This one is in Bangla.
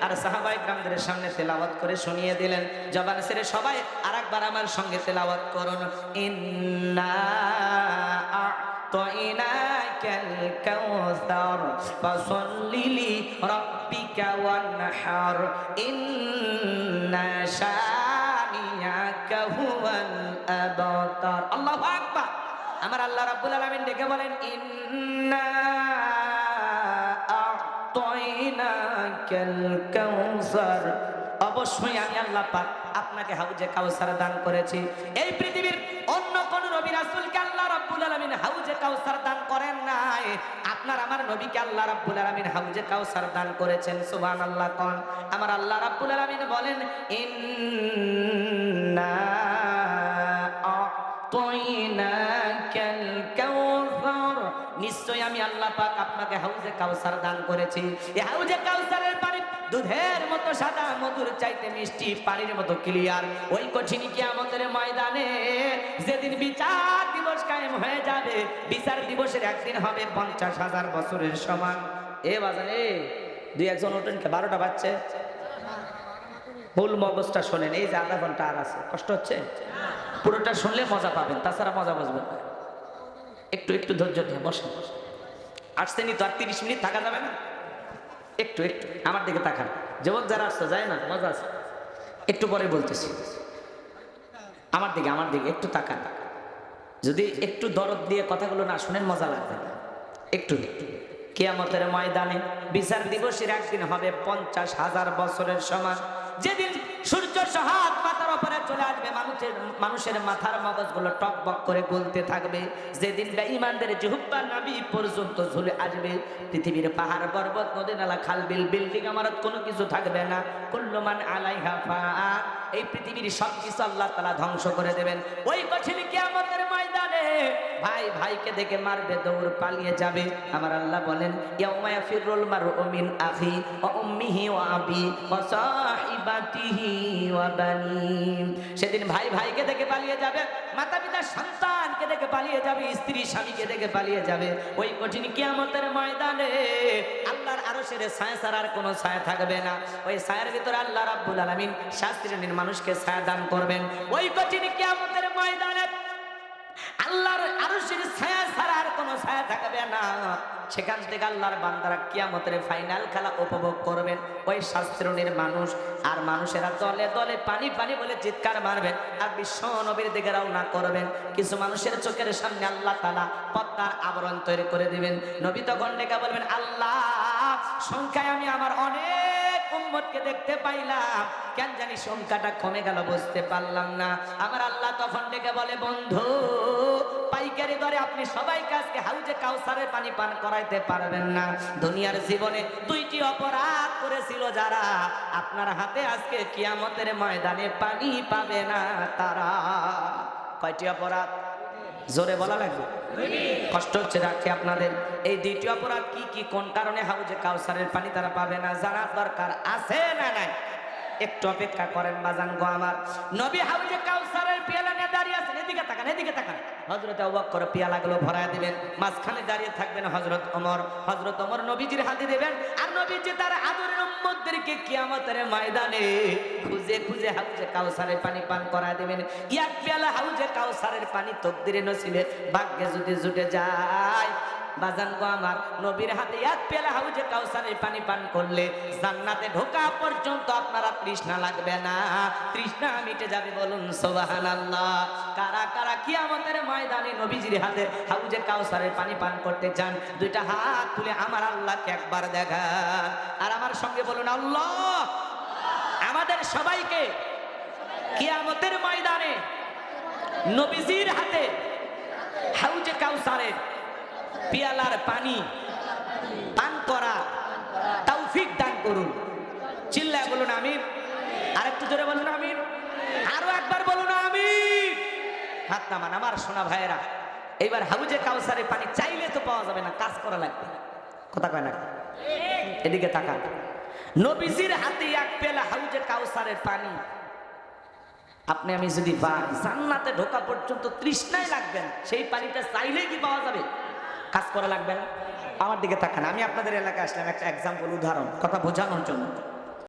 আর সাহাবায়ে কিরামদের সামনে তেলাওয়াত করে শুনিয়ে দিলেন। জবান ছেড়ে সবাই আরেকবার আমার সঙ্গে তেলাওয়াত করুন। ইন্না আ'তাইনাকাল কাউসার ফাসাল্লি লিরাব্বিকা ওয়ানহার ইন্না শানিয়াকা হুয়াল আবতার। আল্লাহু আকবার। আমার আল্লাহ রাব্বুল আলামিন ডেকে বলেন, ইন্না আ'তাইনাকাল কাউসার, অবশ্যই আমি আল্লাহ পাক আপনাকে হাউজে কাউসার দান করেছি। এই পৃথিবীর অন্য কোন নবী রাসূলকে আল্লাহ রাব্বুল আলামিন হাউজে কাউসার দান করেন নাই। আপনার আমার নবীকে আল্লাহ রাব্বুল আলামিন হাউজে কাউসার দান করেছেন। সুবহানাল্লাহ কোন। আমার আল্লাহ রাব্বুল আলামিন বলেন, ইন্না আ'তাইনাকাল কাউসার, নিশ্চয় আমি আল্লাহ পাক আপনাকে হাউজে কাউসার দান করেছি। এই হাউজে কাউসারের পানি দুধের মতো সাদা, মধুর চাইতে মিষ্টি, পানির মতো ক্লিয়ার। ওই কঠিন কিয়ামতের ময়দানে যেদিন বিচার দিবস কায়েম হয়ে যাবে, বিচার দিবসের একদিন হবে 50,000 বছরের সমান। এ বাজারে দুই একজন ওঠেন, 12টা বাজছে, মূল মগজটা শোনেন। এই যে আধা ঘন্টা আর আছে, কষ্ট হচ্ছে? পুরোটা শুনলে মজা পাবেন, তাছাড়া মজা বুঝবেন না। একটু একটু ধৈর্য দিয়ে বসেন। আসছেনি তো আর 30 মিনিট থাকা যাবে না। একটু একটু আমার দিকে তাকান। যুবক যারা আসছে যায় না, মজা আছে। একটু পরে বলতেছি, আমার দিকে একটু তাকান। যদি একটু দরদ দিয়ে কথাগুলো না শুনেন মজা লাগবে না। একটু কিয়ামতের ময়দানে বিচার দিবসের একদিন হবে 50,000 বছরের সমান। যেদিন সূর্য সহাত মাথার উপরে চলে আসবে, মানুষের মাথার মগজগুলো টকবক করে গলতে থাকবে। যেদিন বেঈমানদের জিহ্বা নাভি পর্যন্ত ঝুলে আসবে। পৃথিবীর পাহাড় পর্বত নদী নালা খাল বিল বিল্ডিং ইমারত কোনো কিছু থাকবে না। কুল্লু মান আলাইহা ফান, এই পৃথিবীর সব কিছু আল্লাহ তাআলা ধ্বংস করে দেবেন। ওই কঠিন কিয়ামতের ময়দানে ভাই ভাইকে দেখে মারবে, দৌড় পালিয়ে যাবে। আমার আল্লাহ বলেন, ইয়াউমা ইয়াফিরুল মারউ মিন আখি ওয়া উম্মিহি ওয়া আবি ওয়া সাহিবাতিহি ওয়া বানি। সেদিন ভাই ভাইকে দেখে পালিয়ে যাবে, মাতা পিতা সন্তানকে দেখে পালিয়ে যাবে, স্ত্রী স্বামীকে দেখে পালিয়ে যাবে। ওই কঠিন কিয়ামতের ময়দানে আল্লাহর আরশের ছায়া ছাড়া আর কোনো ছায়া থাকবে না। ওই ছায়ার ভিতরে আল্লাহ রাব্বুল আলামিন 7 শ্রেণীর মানুষকে ছায়া দান করবেন। ওই কঠিন কিয়ামতের ময়দানে আল্লাহর আরশের ছায়া ছাড়া আর কোনো ছায়া থাকবে না। সেখান থেকে আল্লাহর বান্দারা কিয়ামতের ফাইনাল খেলা উপভোগ করবেন। ওই 7 শ্রেণীর মানুষ আর মানুষেরা দলে দলে পানি পানি বলে চিৎকার মারবেন আর বিশ্ব নবীর দিকে রওনা করবেন। কিছু মানুষের চোখের সামনে আল্লাহ তাআলা পর্দার আবরণ তৈরি করে দিবেন। নবী তখন ডেকে বলবেন, আল্লাহ, সংখ্যায় আমি আমার অনেক উম্মতকে দেখতে পাইলাম, কেন জানি সংখ্যাটা কমে গেল, বুঝতে পারলাম না। আমার আল্লাহ তখন ডেকে বলে, বন্ধু, পাইকারি দরে আপনি সবাইকে আজকে হাউজে কাউসারের পানি পান করাইতে পারবেন না। দুনিয়ার জীবনে 2টি অপরাধ করেছিল যারা, আপনার হাতে আজকে কিয়ামতের ময়দানে পানি পাবে না তারা। কয়টি অপরাধ? জোরে বলা লাগবে, কষ্ট হচ্ছে রাখি আপনাদের। এই 2টি অপরাধ কি কি, কোন কারণে হাউজে কাউসারের পানি তারা পাবে না, জানার দরকার আছে না নাই? একটু অপেক্ষা করেন বাজান গো আমার। নবী হাউজে কাউসারের পেয়ালা নিয়ে দাঁড়িয়ে আছেন, এদিকে তাকান, এদিকে তাকান। হযরত আবু বকর পেয়ালাগুলো ভরায় দিবেন, মাঝখানে দাঁড়িয়ে থাকবেন হযরত ওমর। হযরত ওমর নবীজির হাতে দিবেন, আর নবীজি তার আদরের উম্মতদেরকে কিয়ামতের ময়দানে খুঁজে খুঁজে হাউজে কাউসারের পানি পান করায় দিবেন। এক পেয়ালা হাউজে কাউসারের পানি তকদিরে নসিবে ভাগ্যে যদি জুটে যায়, বাজান গো আমার, নবীর হাতে 1 পেয়ালা হাউজে কাউসারের পানি পান করলে জান্নাতে ঢোকা পর্যন্ত আপনারা তৃষ্ণা লাগবে না, তৃষ্ণা মিটে যাবে। বলুন সুবহানাল্লাহ। কারা কারা কিয়ামতের ময়দানে নবীজির হাতে হাউজে কাউসারের পানি পান করতে চান? 2টা হাত তুলে আমার আল্লাহকে একবার দেখান, আর আমার সঙ্গে বলুন, আল্লাহ আমাদের সবাইকে কিয়ামতের ময়দানে নবীজির হাতে হাউজে কাউসারের পিয়ালার পানি পান করা তৌফিক দান করুন। চিল্লায় বলুন আমিন। আরেকটু জোরে বলুন আমিন। আরো একবার বলুন আমিন। হাত নামান আমার সোনা ভাইয়েরা। এইবার হাউজে কাউসারের পানি চাইলে তো পাওয়া যাবে না, কাজ করা লাগবে। কথা কয় না? এদিকে তাকান। নবীজির হাতে 1 পেয়ালা হাউজে কাউসারের পানি আপনি আমি যদি পাই, জান্নাতে ঢোকা পর্যন্ত তৃষ্ণাই লাগবে না। সেই পানিটা চাইলেই কি পাওয়া যাবে? কাজ করা লাগবে না। আমার দিকে তাকান। আমি আপনাদের এলাকায় আসলাম একটা এক্সাম্পল, উদাহরণ, কথা বোঝানোর জন্য।